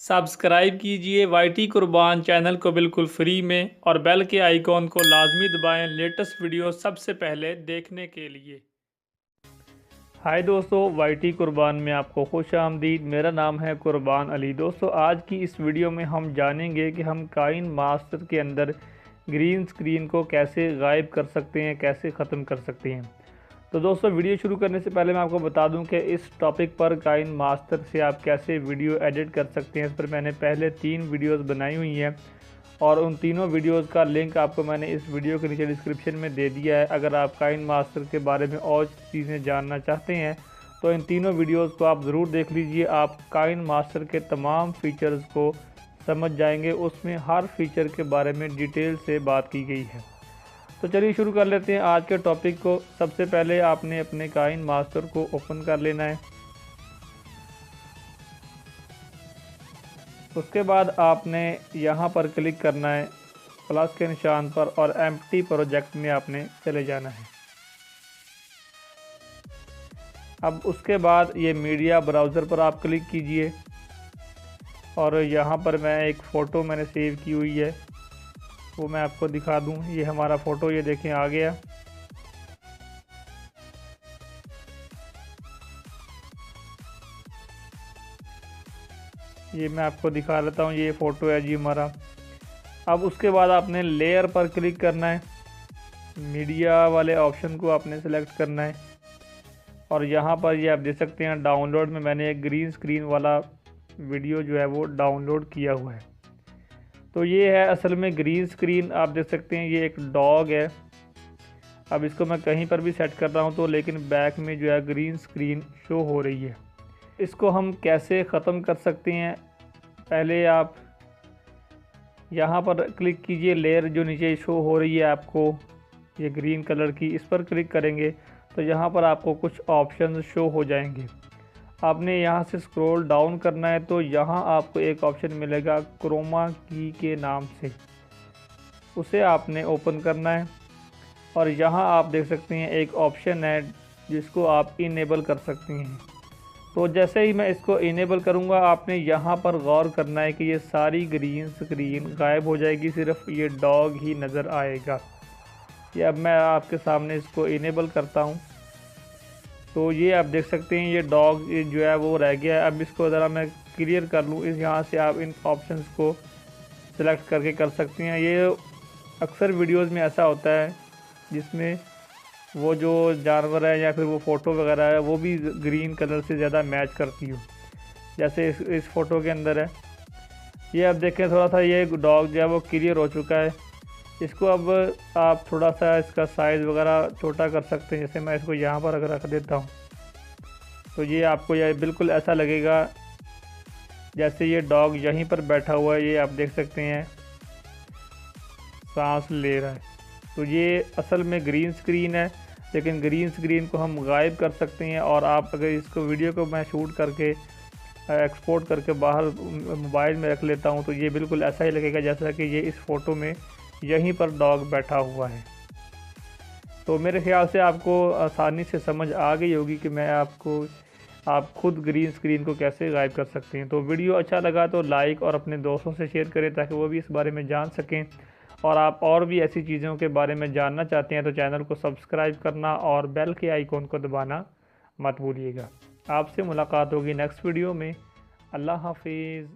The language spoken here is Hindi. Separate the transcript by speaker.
Speaker 1: सब्सक्राइब कीजिए वाईटी कुर्बान चैनल को बिल्कुल फ्री में और बेल के आइकॉन को लाजमी दबाएं लेटेस्ट वीडियो सबसे पहले देखने के लिए। हाय दोस्तों, वाईटी कुर्बान में आपको खुश आमदीद। मेरा नाम है कुर्बान अली। दोस्तों, आज की इस वीडियो में हम जानेंगे कि हम काइन मास्टर के अंदर ग्रीन स्क्रीन को कैसे गायब कर सकते हैं, कैसे ख़त्म कर सकते हैं। तो दोस्तों, वीडियो शुरू करने से पहले मैं आपको बता दूं कि इस टॉपिक पर काइन मास्टर से आप कैसे वीडियो एडिट कर सकते हैं, इस पर मैंने पहले 3 वीडियोस बनाई हुई हैं और उन तीनों वीडियोस का लिंक आपको मैंने इस वीडियो के नीचे डिस्क्रिप्शन में दे दिया है। अगर आप काइन मास्टर के बारे में और चीज़ें जानना चाहते हैं तो इन तीनों वीडियोज़ को आप ज़रूर देख लीजिए। आप काइन मास्टर के तमाम फ़ीचर्स को समझ जाएंगे। उसमें हर फीचर के बारे में डिटेल से बात की गई है। तो चलिए शुरू कर लेते हैं आज के टॉपिक को। सबसे पहले आपने अपने काइन मास्टर को ओपन कर लेना है। उसके बाद आपने यहाँ पर क्लिक करना है प्लस के निशान पर और एम्प्टी प्रोजेक्ट में आपने चले जाना है। अब उसके बाद ये मीडिया ब्राउज़र पर आप क्लिक कीजिए और यहाँ पर मैं एक फ़ोटो मैंने सेव की हुई है, वो मैं आपको दिखा दूं। ये हमारा फ़ोटो, ये देखें आ गया। ये मैं आपको दिखा देता हूँ, ये फ़ोटो है जी हमारा। अब उसके बाद आपने लेयर पर क्लिक करना है, मीडिया वाले ऑप्शन को आपने सेलेक्ट करना है और यहाँ पर ये आप देख सकते हैं डाउनलोड में मैंने एक ग्रीन स्क्रीन वाला वीडियो जो है वो डाउनलोड किया हुआ है। तो ये है असल में ग्रीन स्क्रीन, आप देख सकते हैं ये एक डॉग है। अब इसको मैं कहीं पर भी सेट कर रहा हूँ तो लेकिन बैक में जो है ग्रीन स्क्रीन शो हो रही है। इसको हम कैसे ख़त्म कर सकते हैं, पहले आप यहाँ पर क्लिक कीजिए। लेयर जो नीचे शो हो रही है आपको ये ग्रीन कलर की, इस पर क्लिक करेंगे तो यहाँ पर आपको कुछ ऑप्शन शो हो जाएंगे। आपने यहाँ से स्क्रॉल डाउन करना है तो यहाँ आपको एक ऑप्शन मिलेगा क्रोमा की के नाम से, उसे आपने ओपन करना है और यहाँ आप देख सकते हैं एक ऑप्शन है जिसको आप इनेबल कर सकते हैं। तो जैसे ही मैं इसको इनेबल करूँगा आपने यहाँ पर गौर करना है कि ये सारी ग्रीन स्क्रीन गायब हो जाएगी, सिर्फ ये डॉग ही नज़र आएगा। ये अब मैं आपके सामने इसको इनेबल करता हूँ तो ये आप देख सकते हैं ये डॉग जो है वो रह गया है। अब इसको ज़रा मैं क्लियर कर लूँ, इस यहाँ से आप इन ऑप्शंस को सिलेक्ट करके कर सकते हैं। ये अक्सर वीडियोस में ऐसा होता है जिसमें वो जो जानवर है या फिर वो फ़ोटो वगैरह है वो भी ग्रीन कलर से ज़्यादा मैच करती हो, जैसे इस फ़ोटो के अंदर है। ये अब देखें थोड़ा सा ये डॉग जो है वो क्लियर हो चुका है। इसको अब आप थोड़ा सा इसका साइज़ वगैरह छोटा कर सकते हैं। जैसे मैं इसको यहाँ पर अगर रख देता हूँ तो ये आपको यह बिल्कुल ऐसा लगेगा जैसे ये डॉग यहीं पर बैठा हुआ है। ये आप देख सकते हैं सांस ले रहा है। तो ये असल में ग्रीन स्क्रीन है, लेकिन ग्रीन स्क्रीन को हम गायब कर सकते हैं। और आप अगर इसको वीडियो को मैं शूट करके एक्सपोर्ट करके बाहर मोबाइल में रख लेता हूँ तो ये बिल्कुल ऐसा ही लगेगा जैसा कि ये इस फ़ोटो में यहीं पर डॉग बैठा हुआ है। तो मेरे ख्याल से आपको आसानी से समझ आ गई होगी कि मैं आप खुद ग्रीन स्क्रीन को कैसे गायब कर सकते हैं। तो वीडियो अच्छा लगा तो लाइक और अपने दोस्तों से शेयर करें ताकि वो भी इस बारे में जान सकें। और आप और भी ऐसी चीज़ों के बारे में जानना चाहते हैं तो चैनल को सब्सक्राइब करना और बेल के आइकॉन को दबाना मत भूलिएगा। आपसे मुलाकात होगी नेक्स्ट वीडियो में। अल्लाह हाफिज़।